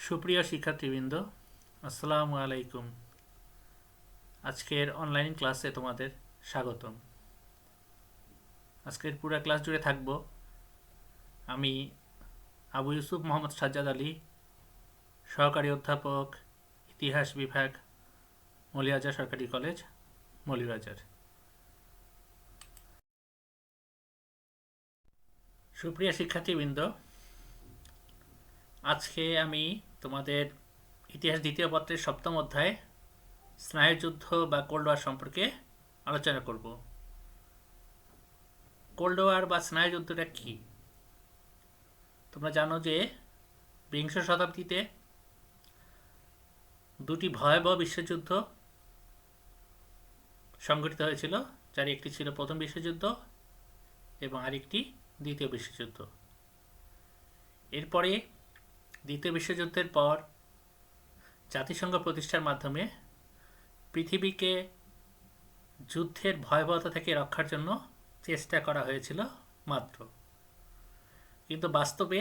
সুপ্রিয় শিক্ষার্থীবৃন্দ, আসসালামু আলাইকুম। আজকের অনলাইন ক্লাসে তোমাদের স্বাগতম। আজকের পুরো ক্লাস জুড়ে থাকব আমি আবু ইউসুফ মোহাম্মদ সাজ্জাদ আলী, সহকারী অধ্যাপক, ইতিহাস বিভাগ, মৌলভীবাজার সরকারি কলেজ, মৌলভীবাজার। সুপ্রিয় শিক্ষার্থীবৃন্দ, আজকে আমি তোমাদের ইতিহাস দ্বিতীয় পত্রের সপ্তম অধ্যায় স্নায়ুযুদ্ধ বা কোল্ড ওয়ার সম্পর্কে আলোচনা করব। কোল্ড ওয়ার বা স্নায়ুযুদ্ধটা কি? তোমরা জানো যে বিংশ শতাব্দীতে দুটি ভয়াবহ বিশ্বযুদ্ধ সংঘটিত হয়েছিল, যার একটি ছিল প্রথম বিশ্বযুদ্ধ এবং আরেকটি দ্বিতীয় বিশ্বযুদ্ধ। এরপরে দ্বিতীয় বিশ্বযুদ্ধের পর জাতিসংঘ প্রতিষ্ঠার মাধ্যমে পৃথিবীকে যুদ্ধের ভয়াবহতা থেকে রক্ষার জন্য চেষ্টা করা হয়েছিল মাত্র, কিন্তু বাস্তবে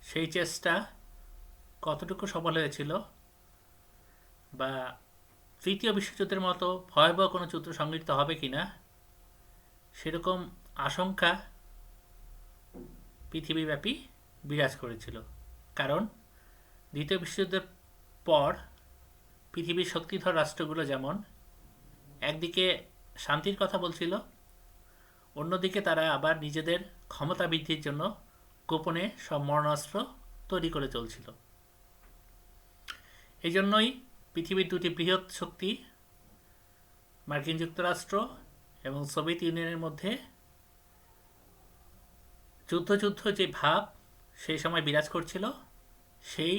সেই চেষ্টা কতটুকু সফল হয়েছিল বা তৃতীয় বিশ্বযুদ্ধের মতো ভয়াবহ কোনো যুদ্ধ সংঘটিত হবে কিনা সেরকম আশঙ্কা পৃথিবীব্যাপী বিরাজ করেছিল। কারণ দ্বিতীয় বিশ্বযুদ্ধের পর পৃথিবীর শক্তিধর রাষ্ট্রগুলো যেমন একদিকে শান্তির কথা বলছিল, অন্যদিকে তারা আবার নিজেদের ক্ষমতা বৃদ্ধির জন্য গোপনে সব মরণাস্ত্র তৈরি করে চলছিল। এই জন্যই পৃথিবীর দুটি বৃহৎ শক্তি মার্কিন যুক্তরাষ্ট্র এবং সোভিয়েত ইউনিয়নের মধ্যে যুদ্ধ যুদ্ধ যে ভাব সেই সময় বিরাজ করছিল, সেই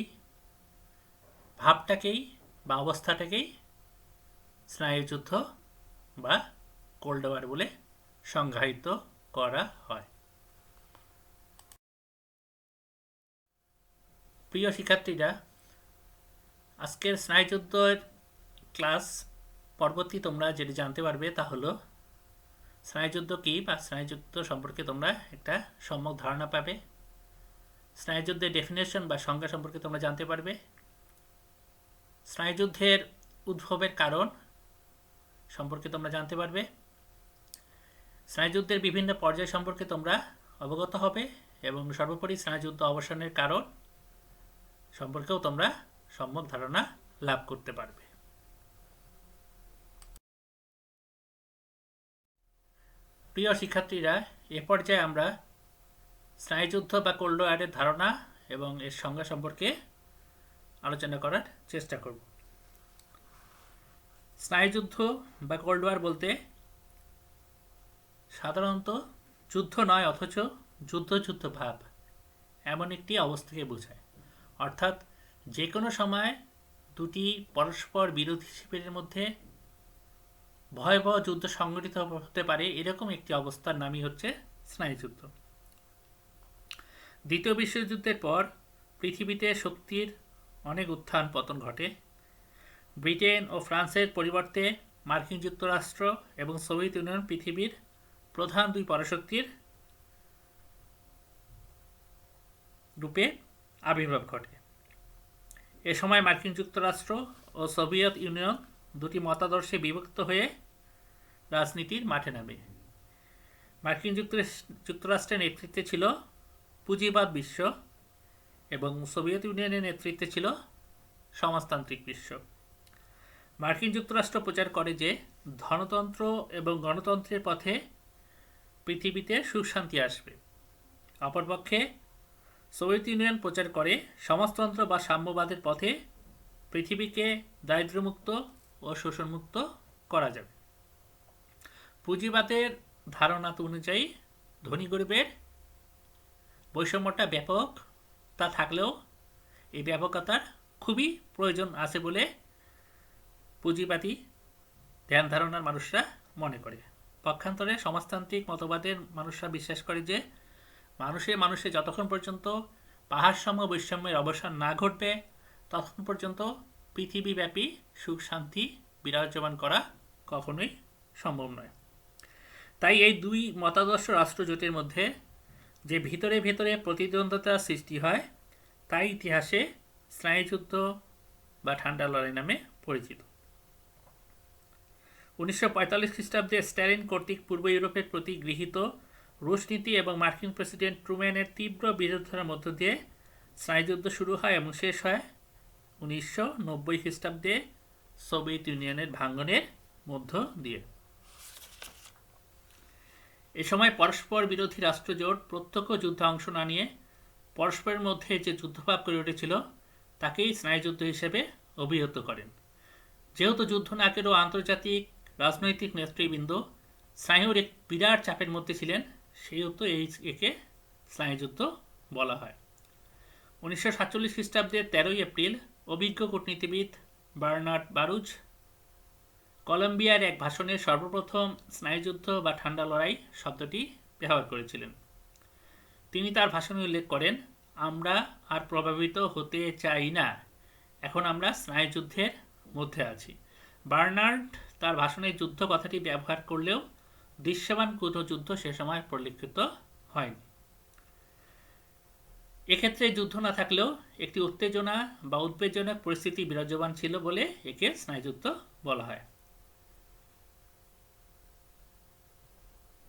ভাবটাকেই বা অবস্থাটাকেই স্নায়ুযুদ্ধ বা কোল্ড ওয়ার বলে সংজ্ঞায়িত করা হয়। প্রিয় শিক্ষার্থীরা, আজকের স্নায়ুযুদ্ধের ক্লাস পরবর্তী তোমরা যেটি জানতে পারবে তা হলো স্নায়ুযুদ্ধ কী বা স্নায়ুযুদ্ধ সম্পর্কে তোমরা একটা সম্যক ধারণা পাবে। স্নায়ুযুদ্ধের ডেফিনেশন বা সংজ্ঞা সম্পর্কে তোমরা জানতে পারবে। স্নায়ুযুদ্ধের উদ্ভবের কারণ সম্পর্কে তোমরা জানতে পারবে। স্নায়ুযুদ্ধের বিভিন্ন পর্যায় সম্পর্কে তোমরা অবগত হবে এবং সর্বোপরি স্নায়ুযুদ্ধ অবসানের কারণ সম্পর্কেও তোমরা সম্যক ধারণা লাভ করতে পারবে। প্রিয় শিক্ষার্থীরা, এ পর্যায়ে আমরা স্নায়ুযুদ্ধ বা কোল্ড ওয়ারের ধারণা এবং এর সংজ্ঞা সম্পর্কে আলোচনা করার চেষ্টা করব। স্নায়ুযুদ্ধ বা কোল্ড ওয়ার বলতে সাধারণত যুদ্ধ নয় অথচ যুদ্ধ যুদ্ধ ভাব এমন একটি অবস্থাকে বোঝায়। অর্থাৎ যে কোনো সময় দুটি পরস্পর বিরোধী শিবিরের মধ্যে ভয়াবহ যুদ্ধ সংঘটিত হতে পারে, এরকম একটি অবস্থার নামই হচ্ছে স্নায়ুযুদ্ধ। দ্বিতীয় বিশ্বযুদ্ধের পর পৃথিবীতে শক্তির অনেক উত্থান পতন ঘটে। ব্রিটেন ও ফ্রান্সের পরিবর্তে মার্কিন যুক্তরাষ্ট্র এবং সোভিয়েত ইউনিয়ন পৃথিবীর প্রধান দুই পরাশক্তির রূপে আবির্ভাব ঘটে। এ সময় মার্কিন যুক্তরাষ্ট্র ও সোভিয়েত ইউনিয়ন দুটি মতাদর্শে বিভক্ত হয়ে রাজনীতির মাঠে নামে। মার্কিন যুক্তরাষ্ট্রের নেতৃত্বে ছিল পুঁজিবাদ বিশ্ব এবং সোভিয়েত ইউনিয়নের নেতৃত্বে ছিল সমাজতান্ত্রিক বিশ্ব। মার্কিন যুক্তরাষ্ট্র প্রচার করে যে ধনতন্ত্র এবং গণতন্ত্রের পথে পৃথিবীতে সুখ শান্তি আসবে। অপরপক্ষে সোভিয়েত ইউনিয়ন প্রচার করে সমাজতন্ত্র বা সাম্যবাদের পথে পৃথিবীকে দারিদ্র্যমুক্ত ও শোষণমুক্ত করা যাবে। পুঁজিবাদের ধারণা অনুযায়ী ধনী গরিবের বৈষম্যটা ব্যাপক তা থাকলেও এই ব্যাপকতার খুবই প্রয়োজন আছে বলে পুঁজিবাদী ধ্যান ধারণার মানুষরা মনে করে। পক্ষান্তরে সমাজতান্ত্রিক মতবাদের মানুষরা বিশ্বাস করে যে মানুষে মানুষে যতক্ষণ পর্যন্ত পাহাড়সম বৈষম্যের অবসান না ঘটবে ততক্ষণ পর্যন্ত পৃথিবীব্যাপী সুখ শান্তি বিরাজমান করা কখনোই সম্ভব নয়। তাই এই দুই মতাদর্শ রাষ্ট্রজোটের মধ্যে যে ভিতরে ভিতরে প্রতিদ্বন্দ্বিতার সৃষ্টি হয় তাই ইতিহাসে স্নায়ুযুদ্ধ বা ঠান্ডা লড়াই নামে পরিচিত। 1945 খ্রিস্টাব্দে স্ট্যালিন কর্তৃক পূর্ব ইউরোপের প্রতি গৃহীত রুশ নীতি এবং মার্কিন প্রেসিডেন্ট ট্রুম্যানের তীব্র বিরোধিতার মধ্য দিয়ে স্নায়ুযুদ্ধ শুরু হয় এবং শেষ হয় 1990 খ্রিস্টাব্দে সোভিয়েত ইউনিয়নের ভাঙ্গনের মধ্য দিয়ে। এ সময় পরস্পর বিরোধী রাষ্ট্রজোট প্রত্যক্ষ যুদ্ধে অংশ না নিয়ে পরস্পরের মধ্যে যে যুদ্ধভাব করে উঠেছিল তাকেই স্নায়ুযুদ্ধ হিসেবে অভিহিত করেন। যেহেতু যুদ্ধনায়কেরও আন্তর্জাতিক রাজনৈতিক নেতৃবৃন্দ স্নায়ুর এক বিরাট চাপের মধ্যে ছিলেন, সেহেতু একে স্নায়ুযুদ্ধ বলা হয়। 1947 খ্রিস্টাব্দের 13 এপ্রিল অভিজ্ঞ কূটনীতিবিদ বার্নার্ড বারুজ কলম্বিয়ার এক ভাষণে সর্বপ্রথম স্নায়ুযুদ্ধ বা ঠান্ডা লড়াই শব্দটি ব্যবহার করেছিলেন। তিনি তার ভাষণে উল্লেখ করেন, আমরা আর প্রভাবিত হতে চাই না, এখন আমরা স্নায়ুযুদ্ধের মধ্যে আছি। বার্নার্ড তার ভাষণে যুদ্ধ কথাটি ব্যবহার করলেও দৃশ্যমান কোনো যুদ্ধ সে সময় পরিলক্ষিত হয়নি। এক্ষেত্রে যুদ্ধ না থাকলেও একটি উত্তেজনা বা উদ্বেগজনক পরিস্থিতি বিরাজমান ছিল বলে একে স্নায়ুযুদ্ধ বলা হয়।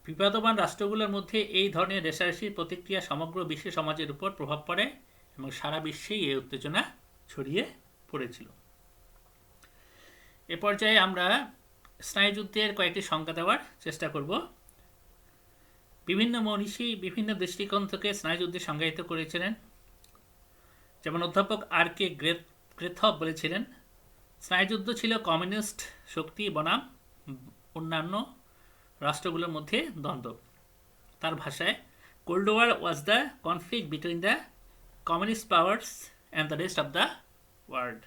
বিবাদমান রাষ্ট্রগুলোর মধ্যে এই ধরনের রেষারেষির প্রতিক্রিয়া সমগ্র বিশ্ব সমাজের উপর প্রভাব পড়ে এবং সারা বিশ্বেই এই উত্তেজনা ছড়িয়ে পড়েছিল। এ পর্যায়ে আমরা স্নায়ুযুদ্ধের কয়েকটি সংজ্ঞা দেওয়ার চেষ্টা করব। বিভিন্ন মনীষী বিভিন্ন দৃষ্টিকোণ থেকে স্নায়ুযুদ্ধে সংজ্ঞায়িত করেছিলেন। যেমন অধ্যাপক আর কে গ্রেথভ বলেছিলেন, স্নায়ুযুদ্ধ ছিল কমিউনিস্ট শক্তি বনাম অন্যান্য রাষ্ট্রগুলোর মধ্যে দ্বন্দ্ব। তার ভাষায়, cold war was the conflict between the communist powers and the rest of the world.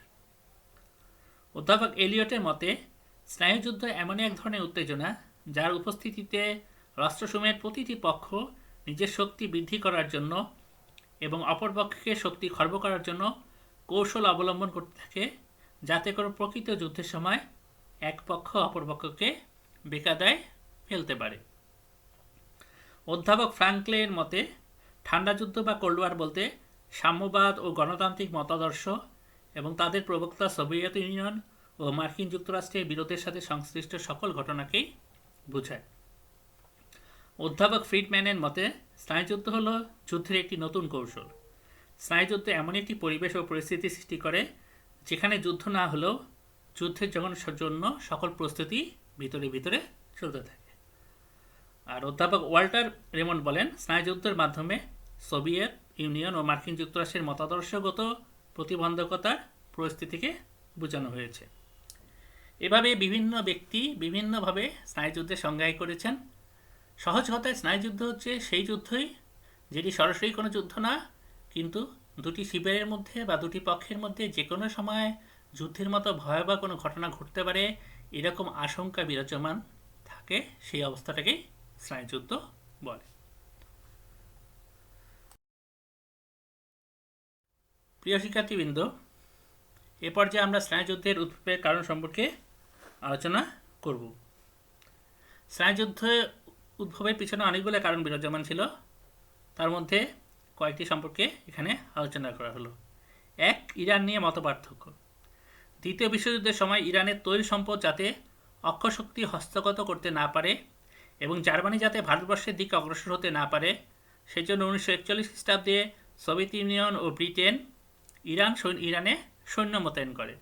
অধ্যাপক এলিয়টের মতে, স্নায়ুযুদ্ধ এমন এক ধরনের উত্তেজনা যার উপস্থিতিতে রাষ্ট্রসমূহের প্রতিটি পক্ষ নিজের শক্তি বৃদ্ধি করার জন্য এবং অপর পক্ষকে শক্তি খর্ব করার জন্য কৌশল অবলম্বন করতে থাকে, যাতে করে প্রকৃত যুদ্ধের সময় এক পক্ষ অপর পক্ষকে বেকায়দায় ফেলতে পারে। অধ্যাপক ফ্রাঙ্কলের মতে, ঠান্ডা যুদ্ধ বা কোল্ড ওয়ার বলতে সাম্যবাদ ও গণতান্ত্রিক মতাদর্শ এবং তাদের প্রবক্তা সোভিয়েত ইউনিয়ন ও মার্কিন যুক্তরাষ্ট্রের বিরোধের সাথে সংশ্লিষ্ট সকল ঘটনাকেই বোঝায়। অধ্যাপক ফ্রিডম্যানের মতে, স্নায়ুযুদ্ধ হল যুদ্ধের একটি নতুন কৌশল। স্নায়ুযুদ্ধ এমন একটি পরিবেশ ও পরিস্থিতি সৃষ্টি করে যেখানে যুদ্ধ না হলেও যুদ্ধের জন্য সকল প্রস্তুতি ভিতরে ভিতরে চলতে থাকে। আর অধ্যাপক ওয়াল্টার রেমন্ড বলেন, স্নায়ুযুদ্ধের মাধ্যমে সোভিয়েত ইউনিয়ন ও মার্কিন যুক্তরাষ্ট্রের মতাদর্শগত প্রতিবন্ধকতার পরিস্থিতিকে বোঝানো হয়েছে। এভাবে বিভিন্ন ব্যক্তি বিভিন্নভাবে স্নায়ুযুদ্ধের সংজ্ঞায় করেছেন। সহজ কথায় স্নায়ুযুদ্ধ হচ্ছে সেই যুদ্ধই যেটি সরাসরি কোনো যুদ্ধ না, কিন্তু দুটি শিবিরের মধ্যে বা দুটি পক্ষের মধ্যে যে কোনো সময় যুদ্ধের মতো ভয়াবহ কোনো ঘটনা ঘটতে পারে এরকম আশঙ্কা বিরাজমান থাকে, সেই অবস্থাটাকেই স্নায়ুযুদ্ধ বলে। প্রিয় শিক্ষার্থীবৃন্দ, এ পর্যায়ে আমরা স্নায়ুযুদ্ধের উদ্ভবের কারণ সম্পর্কে আলোচনা করব। স্নায়ুযুদ্ধ উদ্ভবের পিছনে অনেকগুলো কারণ বিরাজমান ছিল, তার মধ্যে কয়েকটি সম্পর্কে এখানে আলোচনা করা হলো। 1. ইরান নিয়ে মতপার্থক্য। দ্বিতীয় বিশ্বযুদ্ধের সময় ইরানের তৈল সম্পদ যাতে অক্ষশক্তি হস্তগত করতে না পারে এবং জার্মানি যাতে ভারতবর্ষের দিকে অগ্রসর হতে না পারে, সেজন্য 1941 খ্রিস্টাব্দে সোভিয়েত ইউনিয়ন ও ব্রিটেন ইরানে সৈন্য মোতায়েন করে।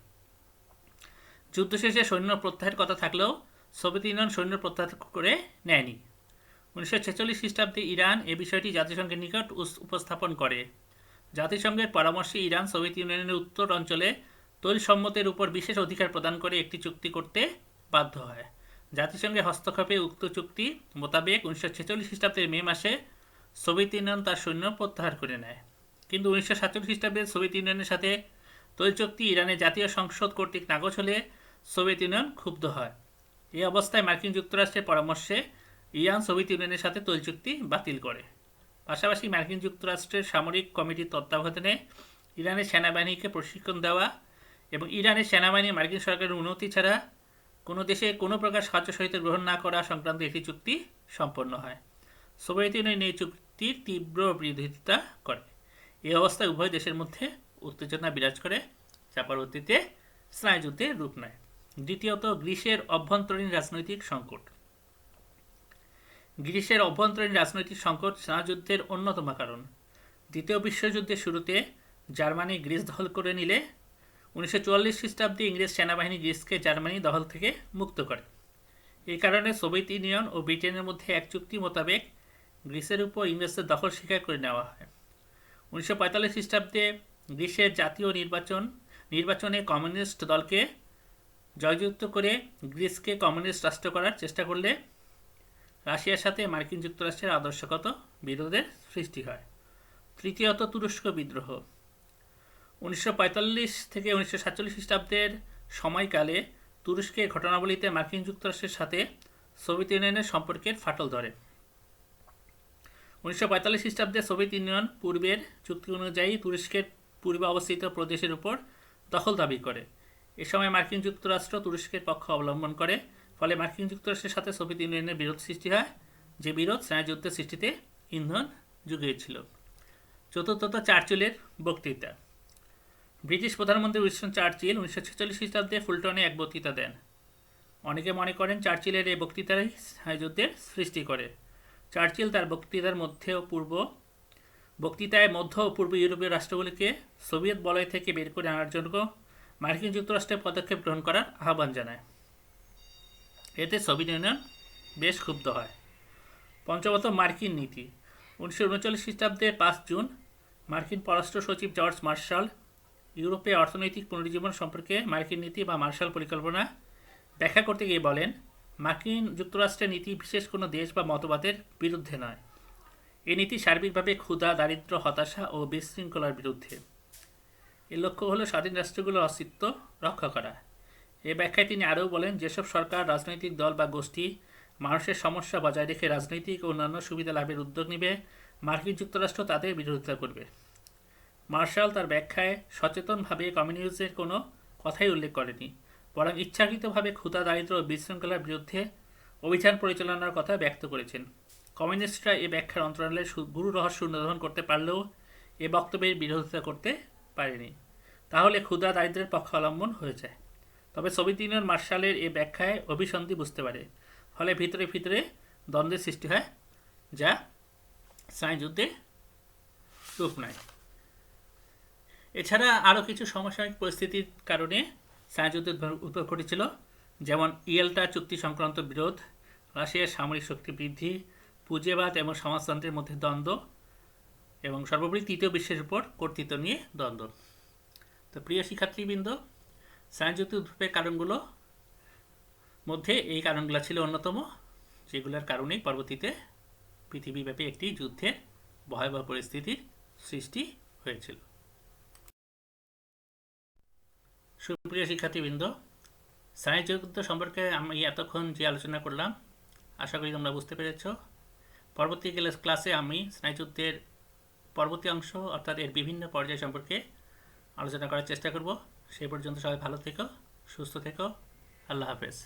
যুদ্ধ শেষে সৈন্য প্রত্যাহারের কথা থাকলেও সোভিয়েত ইউনিয়ন সৈন্য প্রত্যাহার করে নেয়নি। 1946 খ্রিস্টাব্দে ইরান এ বিষয়টি জাতিসংঘের নিকট উপস্থাপন করে। জাতিসংঘের পরামর্শে ইরান সোভিয়েত ইউনিয়নের উত্তর অঞ্চলে তৈল সম্পদের উপর বিশেষ অধিকার প্রদান করে একটি চুক্তি করতে বাধ্য হয়। জাতিসংঘের হস্তক্ষেপে উক্ত চুক্তি মোতাবেক 1946 খ্রিস্টাব্দের মে মাসে সোভিয়েত ইউনিয়ন তার সৈন্য প্রত্যাহার করে নেয়। কিন্তু 1947 খ্রিস্টাব্দে সোভিয়েত ইউনিয়নের সাথে তৈল চুক্তি ইরানের জাতীয় সংসদ কর্তৃক নাকচ হলে সোভিয়েত ইউনিয়ন ক্ষুব্ধ হয়। এই অবস্থায় মার্কিন যুক্তরাষ্ট্রের পরামর্শে ইরান সোভিয়েত ইউনিয়নের সাথে তৈল চুক্তি বাতিল করে। পাশাপাশি মার্কিন যুক্তরাষ্ট্রের সামরিক কমিটির তত্ত্বাবধানে ইরানের সেনাবাহিনীকে প্রশিক্ষণ দেওয়া এবং ইরানের সেনাবাহিনী মার্কিন সরকারের অনুমতি ছাড়া কোনো দেশে কোনো প্রকার সাহায্য সহিত গ্রহণ না করা সংক্রান্ত একটি চুক্তি সম্পন্ন হয়। সোভিয়েত ইউনিয়ন এই চুক্তির তীব্র বিরোধিতা করে। এই অবস্থায় উভয় দেশের মধ্যে উত্তেজনা বিরাজ করে, যা পরবর্তীতে স্নায়ুযুদ্ধে রূপ নেয়। দ্বিতীয়ত, গ্রিসের অভ্যন্তরীণ রাজনৈতিক সংকট। গ্রিসের অভ্যন্তরীণ রাজনৈতিক সংকট স্নায়ুযুদ্ধের অন্যতম কারণ। দ্বিতীয় বিশ্বযুদ্ধের শুরুতে জার্মানি গ্রিস দখল করে নিলে 1944 খ্রিস্টাব্দে ইংরেজ সেনাবাহিনী গ্রিসকে জার্মানি দখল থেকে মুক্ত করে। এই কারণে সোভিয়েত ইউনিয়ন ও ব্রিটেনের মধ্যে এক চুক্তি মোতাবেক গ্রিসের উপর ইংরেজদের দখল স্বীকার করে নেওয়া হয়। 1945 খ্রিস্টাব্দে গ্রিসের জাতীয় নির্বাচনে কমিউনিস্ট দলকে জয়যুক্ত করে গ্রিসকে কমিউনিস্ট রাষ্ট্র করার চেষ্টা করলে রাশিয়ার সাথে মার্কিন যুক্তরাষ্ট্রের আদর্শগত বিরোধের সৃষ্টি হয়। তৃতীয়ত, তুরস্ক বিদ্রোহ। 1945 থেকে 1947 খ্রিস্টাব্দের সময়কালে তুরস্কের ঘটনাবলিতে মার্কিন যুক্তরাষ্ট্রের সাথে সোভিয়েত ইউনিয়নের সম্পর্কের ফাটল ধরে। 1945 খ্রিস্টাব্দে সোভিয়েত ইউনিয়ন পূর্বের চুক্তি অনুযায়ী তুরস্কের পূর্বে অবস্থিত প্রদেশের উপর দখল দাবি করে। এ সময় মার্কিন যুক্তরাষ্ট্র তুরস্কের পক্ষ অবলম্বন করে, ফলে মার্কিন যুক্তরাষ্ট্রের সাথে সোভিয়েত ইউনিয়নের বিরোধ সৃষ্টি হয়, যে বিরোধ স্নায়ুযুদ্ধের সৃষ্টিতে ইন্ধন জুগিয়েছিল। চতুর্থত, চার্চিলের বক্তৃতা। ব্রিটিশ প্রধানমন্ত্রী উইনস্টন চার্চিল 1946 খ্রিস্টাব্দে ফুলটনে এক বক্তৃতা দেন। অনেকে মনে করেন চার্চিলের এই বক্তৃতাই স্নায়ুযুদ্ধের সৃষ্টি করে। চার্চিল তার বক্তৃতায় মধ্য ও পূর্ব ইউরোপীয় রাষ্ট্রগুলিকে সোভিয়েত বলয় থেকে বের করে আনার জন্য মার্কিন যুক্তরাষ্ট্রের পদক্ষেপ গ্রহণ করার আহ্বান জানায়। এতে সোভিয়েত ইউনিয়ন বেশ ক্ষুব্ধ হয়। পঞ্চমত, মার্কিন নীতি। 1939 খ্রিস্টাব্দের 5 জুন মার্কিন পররাষ্ট্র সচিব জর্জ মার্শাল ইউরোপে অর্থনৈতিক পুনরুজ্জীবন সম্পর্কে মার্কিন নীতি বা মার্শাল পরিকল্পনা ব্যাখ্যা করতে গিয়ে বলেন, মার্কিন যুক্তরাষ্ট্রের নীতি বিশেষ কোনো দেশ বা মতবাদের বিরুদ্ধে নয়। এই নীতি সার্বিকভাবে ক্ষুধা, দারিদ্র্য, হতাশা ও বিশৃঙ্খলার বিরুদ্ধে। এর লক্ষ্য হল স্বাধীন রাষ্ট্রগুলোর অস্তিত্ব রক্ষা করা। এ ব্যাখ্যায় তিনি আরও বলেন, যেসব সরকার, রাজনৈতিক দল বা গোষ্ঠী মানুষের সমস্যা বজায় রেখে রাজনৈতিক ও অন্যান্য সুবিধা লাভের উদ্যোগ নেবে, মার্কিন যুক্তরাষ্ট্র তাদের বিরোধিতা করবে। মার্শাল তার ব্যাখ্যায় সচেতনভাবে কমিউনিজমের কোনো কথাই উল্লেখ করেনি, বরং ইচ্ছাকৃতভাবে ক্ষুধা, দারিদ্র্য ও বিশৃঙ্খলার বিরুদ্ধে অভিযান পরিচালনার কথা ব্যক্ত করেছেন। কমিউনিস্টরা এ ব্যাখ্যার অন্তরালে গুরু রহস্য উন্মোচন করতে পারলেও এ বক্তব্যের বিরোধিতা করতে পারেনি। তাহলে ক্ষুধা, দারিদ্র্যের পক্ষ অবলম্বন হয়ে যায়। তবে সোভিয়েত ইউনিয়ন মার্শালের এ ব্যাখ্যায় অভিসন্ধি বুঝতে পারে, ফলে ভিতরে ভিতরে দ্বন্দ্বের সৃষ্টি হয়, যা স্নায়ুযুদ্ধে রূপ নেয়। এছাড়া আরও কিছু সমসাময়িক পরিস্থিতির কারণে স্নায়ুযুদ্ধের উদ্ভব ঘটেছিল, যেমন ইয়েল্টা চুক্তি সংক্রান্ত বিরোধ, রাশিয়ার সামরিক শক্তি বৃদ্ধি, পুঁজিবাদ এবং সমাজতন্ত্রের মধ্যে দ্বন্দ্ব, এবং সর্বোপরি তৃতীয় বিশ্বের উপর কর্তৃত্ব নিয়ে দ্বন্দ্ব। তো প্রিয় শিক্ষার্থীবৃন্দ, স্নায়ুযুদ্ধের উদ্ভবের কারণগুলো মধ্যে এই কারণগুলো ছিল অন্যতম, যেগুলোর কারণেই পরবর্তীতে পৃথিবীব্যাপী একটি যুদ্ধের ভয়াবহ পরিস্থিতির সৃষ্টি হয়েছিল। সুপ্রিয় শিক্ষার্থীবৃন্দ, স্নায়ুযুদ্ধ সম্পর্কে আমি এতক্ষণ যে আলোচনা করলাম, আশা করি তোমরা বুঝতে পেরেছ। পরবর্তী ক্লাসে আমি স্নায়ুযুদ্ধের পরবর্তী অংশ অর্থাৎ এর বিভিন্ন পর্যায় সম্পর্কে আলোচনা করার চেষ্টা করব। সেই পর্যন্ত সবাই ভালো থেকো, সুস্থ থেকো। আল্লাহ হাফেজ।